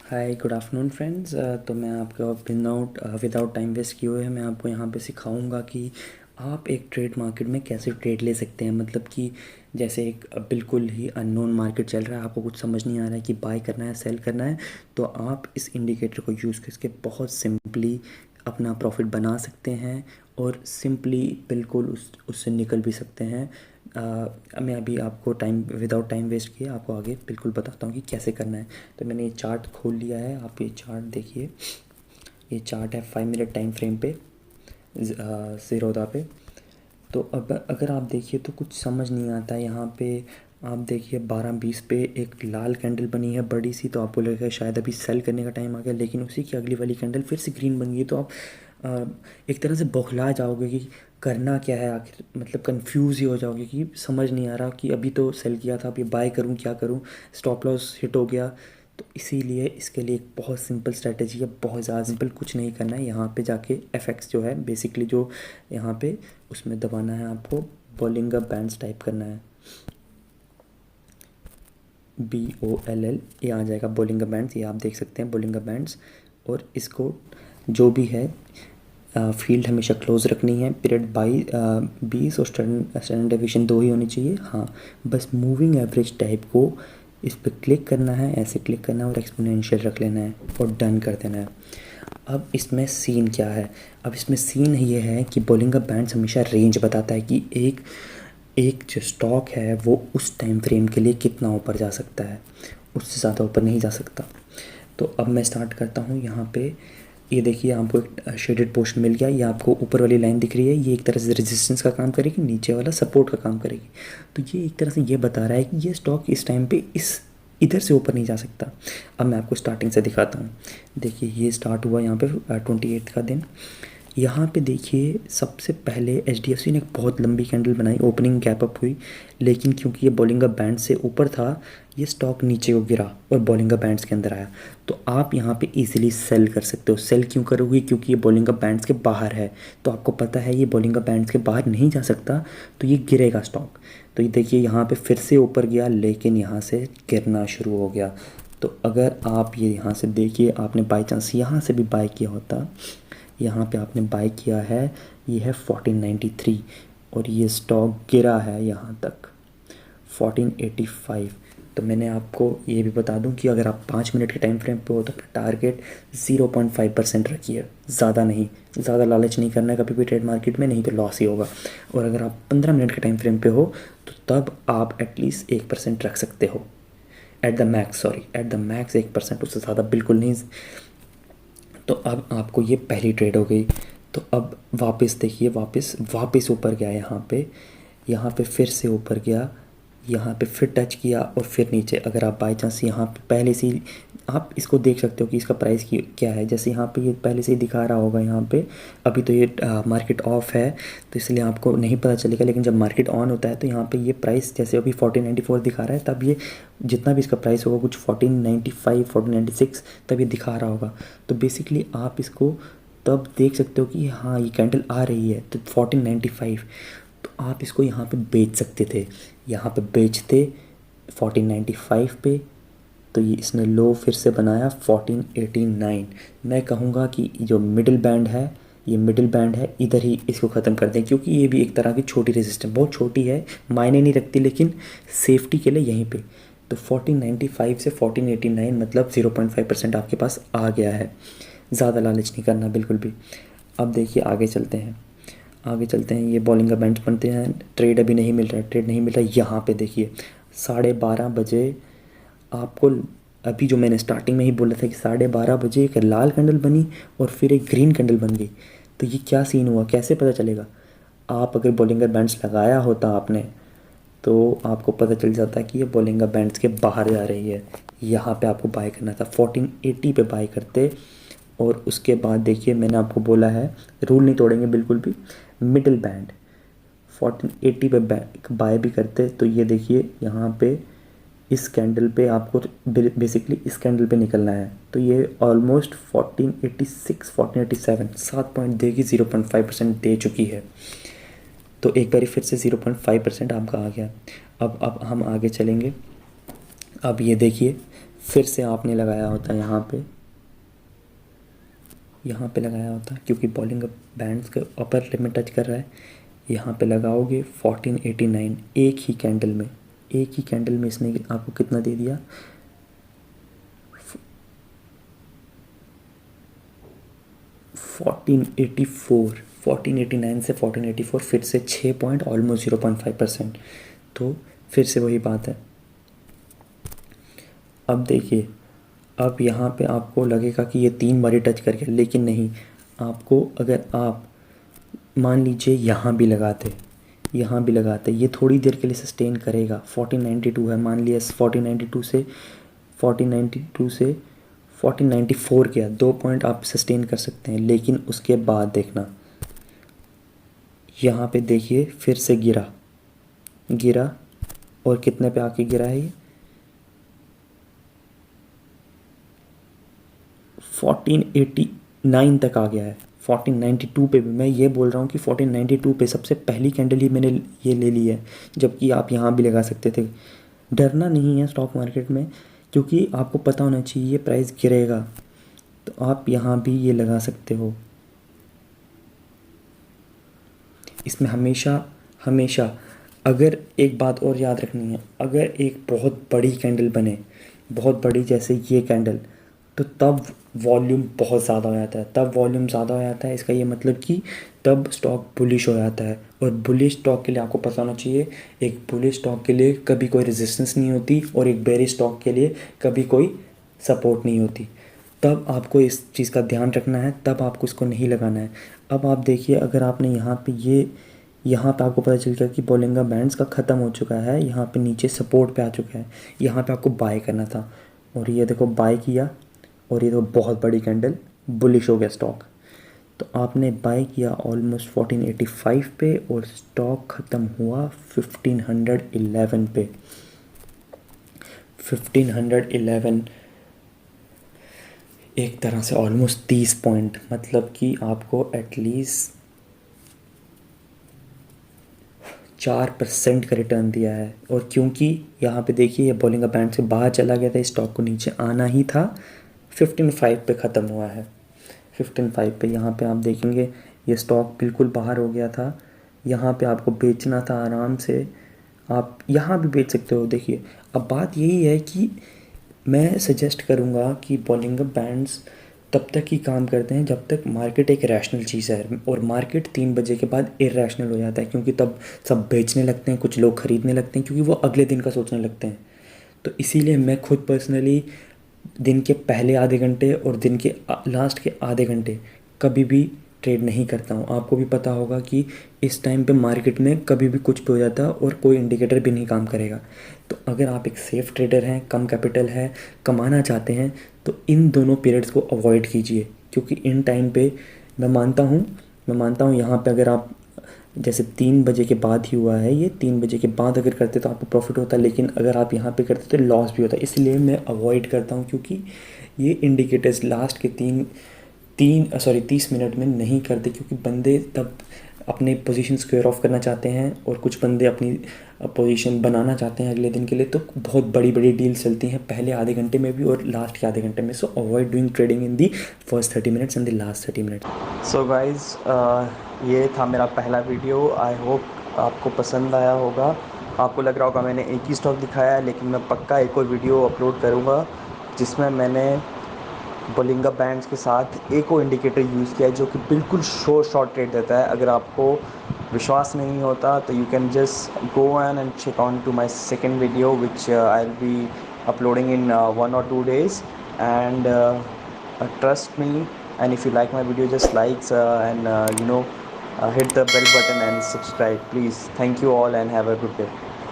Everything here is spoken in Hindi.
Hi good afternoon friends. तो मैं आपका विदाउट टाइम वेस्ट किए हुए मैं आपको यहाँ पे सिखाऊंगा कि आप एक ट्रेड मार्केट में कैसे ट्रेड ले सकते हैं। मतलब कि जैसे एक बिल्कुल ही अननोन मार्केट चल रहा है, आपको कुछ समझ नहीं आ रहा है कि बाय करना है सेल करना है, तो आप इस इंडिकेटर को यूज़ करके बहुत सिंपली अपना प्रॉफिट बना सकते हैं और सिंपली बिल्कुल उससे निकल भी सकते हैं। मैं अभी आपको विदाउट टाइम वेस्ट किए आपको आगे बिल्कुल बताता हूँ कि कैसे करना है। तो मैंने ये चार्ट खोल लिया है, आप ये चार्ट देखिए। ये चार्ट है 5 मिनट टाइम फ्रेम पे, ज़ीरोदा पे। तो अब अगर आप देखिए तो कुछ समझ नहीं आता है यहाँ पे। आप देखिए 12:20 पे एक लाल कैंडल बनी है बड़ी सी, तो आपको लगेगा शायद अभी सेल करने का टाइम आ गया, लेकिन उसी की अगली वाली कैंडल फिर से ग्रीन बन गई। तो आप अ, एक तरह से बौखला जाओगे कि करना क्या है आखिर, मतलब कंफ्यूज ही हो जाओगे कि समझ नहीं आ रहा कि अभी तो सेल किया था, अभी बाय करूँ क्या करूँ, स्टॉप लॉस हिट हो गया। तो इसीलिए इसके लिए एक बहुत सिंपल स्ट्रेटजी है, बहुत ज़्यादा सिंपल, कुछ नहीं करना है। यहाँ पे जाके एफएक्स जो है बेसिकली जो यहाँ पे उसमें दबाना है आपको, बोलिंगर बैंड्स टाइप करना है, BOLL, ये आ जाएगा बोलिंगर बैंड्स। ये आप देख सकते हैं बोलिंगर बैंड्स। और इसको जो भी है फील्ड हमेशा क्लोज रखनी है, पीरियड 20 और स्टैंडर्ड डेविएशन 2 ही होनी चाहिए। हाँ, बस मूविंग एवरेज टाइप को इस पर क्लिक करना है, ऐसे क्लिक करना है और एक्सपोनेंशियल रख लेना है और डन कर देना है। अब इसमें सीन क्या है? अब इसमें सीन ये है कि बोलिंगर बैंड्स हमेशा रेंज बताता है कि एक एक जो स्टॉक है वो उस टाइम फ्रेम के लिए कितना ऊपर जा सकता है, उससे ज़्यादा ऊपर नहीं जा सकता। तो अब मैं स्टार्ट करता हूँ यहाँ पे। ये देखिए आपको एक शेडेड पोर्शन मिल गया, ये आपको ऊपर वाली लाइन दिख रही है, ये एक तरह से रेजिस्टेंस का काम करेगी, नीचे वाला सपोर्ट का काम करेगी। तो ये एक तरह से ये बता रहा है कि ये स्टॉक इस टाइम पे इस इधर से ऊपर नहीं जा सकता। अब मैं आपको स्टार्टिंग से दिखाता हूँ। देखिए ये स्टार्ट हुआ यहाँ पे 28 का दिन। यहाँ पे देखिए सबसे पहले HDFC ने एक बहुत लंबी कैंडल बनाई, ओपनिंग गैप अप हुई, लेकिन क्योंकि ये बॉलिंगर बैंड से ऊपर था, ये स्टॉक नीचे को गिरा और बॉलिंगर बैंड्स के अंदर आया। तो आप यहाँ पे इजीली सेल कर सकते हो। सेल क्यों करोगे? क्योंकि ये बॉलिंगर बैंड्स के बाहर है, तो आपको पता है ये बॉलिंगर बैंड्स के बाहर नहीं जा सकता, तो ये गिरेगा स्टॉक। तो ये देखिए यहाँ पे फिर से ऊपर गया, लेकिन यहाँ से गिरना शुरू हो गया। तो अगर आप ये यहाँ से देखिए, आपने बाई चांस यहाँ से भी बाय किया होता, यहाँ पे आपने बाय किया है, ये है 1493 और ये स्टॉक गिरा है यहाँ तक 1485। तो मैंने आपको ये भी बता दूं कि अगर आप 5 मिनट के टाइम फ्रेम पे हो तो अपना टारगेट 0.5% रखिए, ज़्यादा नहीं। ज़्यादा लालच नहीं करना है कभी भी ट्रेड मार्केट में, नहीं तो लॉस ही होगा। और अगर आप 15 मिनट के टाइम फ्रेम पे हो तो तब आप एटलीस्ट 1% रख सकते हो, at the max, sorry at the max 1%, उससे ज़्यादा बिल्कुल नहीं। तो अब आपको ये पहली ट्रेड हो गई। तो अब वापस देखिए, वापस वापस ऊपर गया, यहाँ पे फिर से ऊपर गया, यहाँ पे फिर टच किया और फिर नीचे। अगर आप बाई चांस यहाँ पे पहले से ही आप इसको देख सकते हो कि इसका प्राइस की क्या है, जैसे यहाँ पे ये पहले से ही दिखा रहा होगा यहाँ पे। अभी तो ये मार्केट ऑफ है तो इसलिए आपको नहीं पता चलेगा, लेकिन जब मार्केट ऑन होता है तो यहाँ पे ये प्राइस जैसे अभी 1494 दिखा रहा है, तब ये जितना भी इसका प्राइस होगा कुछ 1495 1496 तब ये दिखा रहा होगा। तो बेसिकली आप इसको तब देख सकते हो कि हाँ ये कैंडल आ रही है, तो 1495, तो आप इसको यहाँ पे बेच सकते थे। यहाँ पे बेचते 1495 पे, तो ये इसने लो फिर से बनाया 1489। मैं कहूँगा कि जो मिडिल बैंड है, ये मिडिल बैंड है, इधर ही इसको ख़त्म कर दें, क्योंकि ये भी एक तरह की छोटी रेजिस्टेंस, बहुत छोटी है, मायने नहीं रखती, लेकिन सेफ्टी के लिए यहीं पे। तो 1495 से 1489 मतलब 0.5% आपके पास आ गया है। ज़्यादा लालच नहीं करना बिल्कुल भी। अब देखिए आगे चलते हैं, आगे चलते हैं। ये बॉलिंग बैंड्स बनते हैं, ट्रेड अभी नहीं मिल रहा है, ट्रेड नहीं मिल रहा है। यहाँ पे देखिए 12:30 बजे आपको, अभी जो मैंने स्टार्टिंग में ही बोला था कि 12:30 बजे एक लाल कैंडल बनी और फिर एक ग्रीन कैंडल बन गई। तो ये क्या सीन हुआ, कैसे पता चलेगा? आप अगर बॉलिंगर बैंड्स लगाया होता आपने, तो आपको पता चल जाता है कि ये बॉलिंगर बैंड्स के बाहर जा रही है। यहाँ पे आपको बाय करना था, 1480 पे बाय करते। और उसके बाद देखिए मैंने आपको बोला है, रूल नहीं तोड़ेंगे बिल्कुल भी, मिडिल बैंड 1480 पे बाय भी करते। तो ये देखिए यहाँ पे इस कैंडल पे आपको बेसिकली इस कैंडल पे निकलना है। तो ये ऑलमोस्ट 1486 1487 7 पॉइंट देगी, 0.5% दे चुकी है। तो एक बार फिर से 0.5% आपका आ गया। अब हम आगे चलेंगे। अब ये देखिए फिर से आपने लगाया होता यहाँ पे लगाया होता, क्योंकि बॉलिंग बैंड्स का अपर लिमिट टच कर रहा है। यहाँ पे लगाओगे 1489, एक ही कैंडल में इसने आपको कितना दे दिया, 1484, 1489 से 1484, फिर से 6 पॉइंट, ऑलमोस्ट 0.5%। तो फिर से वही बात है। अब देखिए, अब यहाँ पे आपको लगेगा कि ये 3 बारी टच कर गया, लेकिन नहीं। आपको अगर आप मान लीजिए यहाँ भी लगाते, ये थोड़ी देर के लिए सस्टेन करेगा। 1492 है, मान लिया 1492 से 1494 गया, 2 पॉइंट आप सस्टेन कर सकते हैं। लेकिन उसके बाद देखना, यहाँ पे देखिए फिर से गिरा और कितने पे आके गिरा है ये, 1489 तक आ गया है। 1492 पे भी, मैं ये बोल रहा हूँ कि 1492 पे सबसे पहली कैंडल ही मैंने ये ले ली है, जबकि आप यहाँ भी लगा सकते थे। डरना नहीं है स्टॉक मार्केट में, क्योंकि आपको पता होना चाहिए ये प्राइस गिरेगा, तो आप यहाँ भी ये लगा सकते हो। इसमें हमेशा अगर एक बात और याद रखनी है, अगर एक बहुत बड़ी कैंडल बने, बहुत बड़ी जैसे ये कैंडल, तो तब वॉल्यूम बहुत ज़्यादा हो जाता है। इसका ये मतलब कि तब स्टॉक बुलिश हो जाता है। और बुलिश स्टॉक के लिए आपको पता होना चाहिए, एक बुलिश स्टॉक के लिए कभी कोई रेजिस्टेंस नहीं होती और एक बेरिश स्टॉक के लिए कभी कोई सपोर्ट नहीं होती। तब आपको इस चीज़ का ध्यान रखना है, तब आपको इसको नहीं लगाना है। अब आप देखिए, अगर आपने यहाँ पे आपको पता चल गया कि बोलिंगा बैंड्स का ख़त्म हो चुका है, यहाँ पे नीचे सपोर्ट पे आ चुका है, यहाँ पे आपको बाय करना था। और ये देखो बाय किया, और ये तो बहुत बड़ी कैंडल, बुलिश हो गया स्टॉक। तो आपने बाय किया ऑलमोस्ट 1485 पे, और स्टॉक ख़त्म हुआ 1511 पे। 1511 एक तरह से ऑलमोस्ट 30 पॉइंट, मतलब कि आपको एटलीस्ट 4% का रिटर्न दिया है। और क्योंकि यहाँ पे देखिए, ये बोलिंगा बैंड से बाहर चला गया था, स्टॉक को नीचे आना ही था, 15.5 पे ख़त्म हुआ है। 15.5 पे यहाँ पे आप देखेंगे ये स्टॉक बिल्कुल बाहर हो गया था। यहाँ पे आपको बेचना था आराम से, आप यहाँ भी बेच सकते हो। देखिए, अब बात यही है कि मैं सजेस्ट करूँगा कि बोलिंगा बैंड्स तब तक ही काम करते हैं जब तक मार्केट एक रैशनल चीज़ है, और मार्केट 3 बजे के बाद इरेशनल हो जाता है, क्योंकि तब सब बेचने लगते हैं, कुछ लोग ख़रीदने लगते हैं, क्योंकि वो अगले दिन का सोचने लगते हैं। तो इसीलिए मैं खुद पर्सनली दिन के पहले आधे घंटे और दिन के लास्ट के आधे घंटे कभी भी ट्रेड नहीं करता हूँ। आपको भी पता होगा कि इस टाइम पे मार्केट में कभी भी कुछ भी हो जाता है और कोई इंडिकेटर भी नहीं काम करेगा। तो अगर आप एक सेफ़ ट्रेडर हैं, कम कैपिटल है, कमाना चाहते हैं, तो इन दोनों पीरियड्स को अवॉइड कीजिए। क्योंकि इन टाइम पे मैं मानता हूँ यहाँ पे अगर आप जैसे 3 बजे के बाद ही हुआ है, ये 3 बजे के बाद अगर करते तो आपको प्रॉफिट होता, लेकिन अगर आप यहाँ पे करते तो लॉस भी होता। इसलिए मैं अवॉइड करता हूँ, क्योंकि ये इंडिकेटर्स लास्ट के 30 मिनट में नहीं करते, क्योंकि बंदे तब अपने पोजीशन स्क्वेयर ऑफ करना चाहते हैं, और कुछ बंदे अपनी पोजीशन बनाना चाहते हैं अगले दिन के लिए। तो बहुत बड़ी बड़ी डील्स चलती हैं पहले आधे घंटे में भी और लास्ट के आधे घंटे में। सो avoid doing trading in the first 30 minutes and the last 30 minutes. So guys, ये था मेरा पहला वीडियो। आई होप आपको पसंद आया होगा। आपको लग रहा होगा मैंने एक ही स्टॉक दिखाया है, लेकिन मैं पक्का एक और वीडियो अपलोड करूँगा जिसमें मैंने बोलिंगा बैंड्स के साथ एक और इंडिकेटर यूज़ किया है जो कि बिल्कुल शॉर्ट ट्रेड देता है। अगर आपको विश्वास नहीं होता तो you can just go and check on to my second video which I will be uploading in 1 or 2 days, and trust me, and if you like my video, just likes and hit the bell button and subscribe please. Thank you all and have a good day.